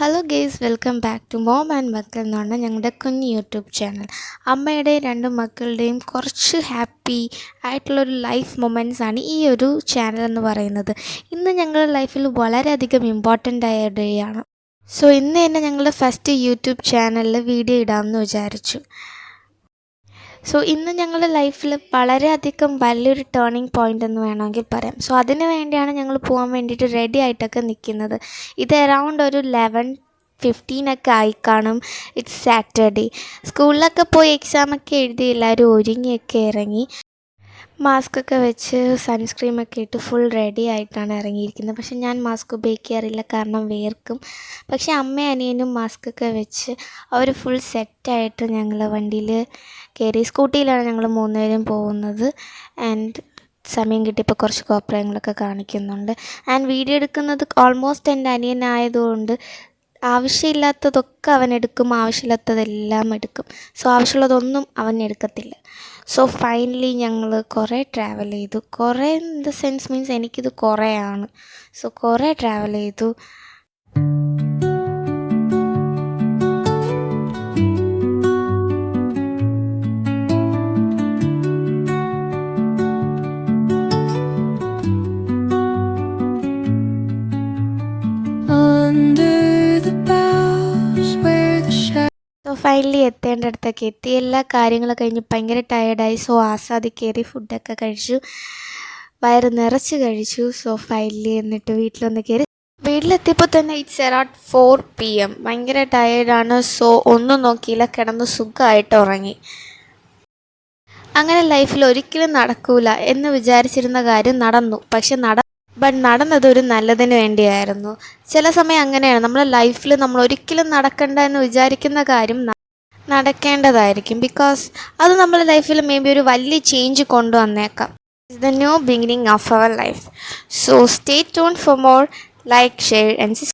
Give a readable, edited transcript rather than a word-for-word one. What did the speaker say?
Hello guys, welcome back to mom and മക്കൾ എന്ന് പറഞ്ഞാൽ ഞങ്ങളുടെ കുഞ്ഞ് യൂട്യൂബ് ചാനൽ. അമ്മയുടെ രണ്ട് മക്കളുടെയും കുറച്ച് ഹാപ്പി ആയിട്ടുള്ളൊരു ലൈഫ് മൊമെൻറ്റ്സ് ആണ് ഈ ഒരു ചാനൽ എന്ന് പറയുന്നത്. ഇന്ന് ഞങ്ങളുടെ ലൈഫിൽ വളരെയധികം ഇമ്പോർട്ടൻ്റ് ആയ ഡേ ആണ്. സോ ഇന്ന് തന്നെ ഞങ്ങളുടെ ഫസ്റ്റ് യൂട്യൂബ് ചാനലിൽ വീഡിയോ ഇടാമെന്ന് വിചാരിച്ചു. സോ ഇന്ന് ഞങ്ങളുടെ ലൈഫിൽ വളരെയധികം വലിയൊരു ടേണിംഗ് പോയിൻ്റ് എന്ന് വേണമെങ്കിൽ പറയാം. സോ അതിന് വേണ്ടിയാണ് ഞങ്ങൾ പോകാൻ വേണ്ടിയിട്ട് റെഡി ആയിട്ടൊക്കെ നിൽക്കുന്നത്. ഇത് അറൗണ്ട് ഒരു 11:15 ആയി കാണും. It's Saturday. സ്കൂളിലൊക്കെ പോയി എക്സാമൊക്കെ എഴുതി എല്ലാവരും ഒരുങ്ങിയൊക്കെ ഇറങ്ങി, മാസ്കൊക്കെ വെച്ച് സൺസ്ക്രീമൊക്കെ ഇട്ട് ഫുൾ റെഡി ആയിട്ടാണ് ഇറങ്ങിയിരിക്കുന്നത്. പക്ഷെ ഞാൻ മാസ്ക് ഉപയോഗിക്കാറില്ല, കാരണം വേർക്കും. പക്ഷേ അമ്മയും അനിയനും മാസ്കൊക്കെ വെച്ച് അവർ ഫുൾ സെറ്റായിട്ട് ഞങ്ങൾ വണ്ടിയിൽ കയറി. സ്കൂട്ടിയിലാണ് ഞങ്ങൾ 3 പേരും പോകുന്നത്. ആൻഡ് സമയം കിട്ടിയപ്പോൾ കുറച്ച് കോപ്രായങ്ങളൊക്കെ കാണിക്കുന്നുണ്ട്. ആൻഡ് വീഡിയോ എടുക്കുന്നത് ഓൾമോസ്റ്റ് എൻ്റെ അനിയനായതുകൊണ്ട് ആവശ്യമില്ലാത്തതൊക്കെ അവൻ എടുക്കും, ആവശ്യമില്ലാത്തതെല്ലാം എടുക്കും. സോ ആവശ്യമുള്ളതൊന്നും അവൻ എടുക്കത്തില്ല. സോ ഫൈനലി ഞങ്ങൾ കുറേ ട്രാവൽ ചെയ്തു. കുറേ ഇൻ ദ സെൻസ് മീൻസ് എനിക്കിത് കുറേ ആണ്. സോ കുറേ ട്രാവൽ ചെയ്തു. സോ ഫൈനലി എത്തേണ്ടടുത്തൊക്കെ എത്തി. എല്ലാ കാര്യങ്ങളും കഴിഞ്ഞ് ഭയങ്കര ടയേർഡായി. സോ ആസാദി കയറി ഫുഡൊക്കെ കഴിച്ചു, വയറ് നിറച്ച് കഴിച്ചു. സോ ഫൈനലി എന്നിട്ട് വീട്ടിലൊന്ന് കയറി. വീട്ടിലെത്തിയപ്പോൾ തന്നെ ഇറ്റ്സ് അറൗണ്ട് 4 PM. ഭയങ്കര ടയേർഡാണ്. സോ ഒന്നും നോക്കിയില്ല, കിടന്ന് സുഖമായിട്ട് ഉറങ്ങി. അങ്ങനെ ലൈഫിൽ ഒരിക്കലും നടക്കൂല എന്ന് വിചാരിച്ചിരുന്ന കാര്യം നടന്നു. പക്ഷെ നടന്നത് ഒരു നല്ലതിന് വേണ്ടിയായിരുന്നു. ചില സമയം അങ്ങനെയാണ്, നമ്മുടെ ലൈഫിൽ നമ്മൾ ഒരിക്കലും നടക്കണ്ട എന്ന് വിചാരിക്കുന്ന കാര്യം നടക്കേണ്ടതായിരിക്കും. ബിക്കോസ് അത് നമ്മുടെ ലൈഫിൽ മേ ബി ഒരു വലിയ ചേഞ്ച് കൊണ്ടുവന്നേക്കാം. It's the new beginning of our life. So stay tune for more. Like, share and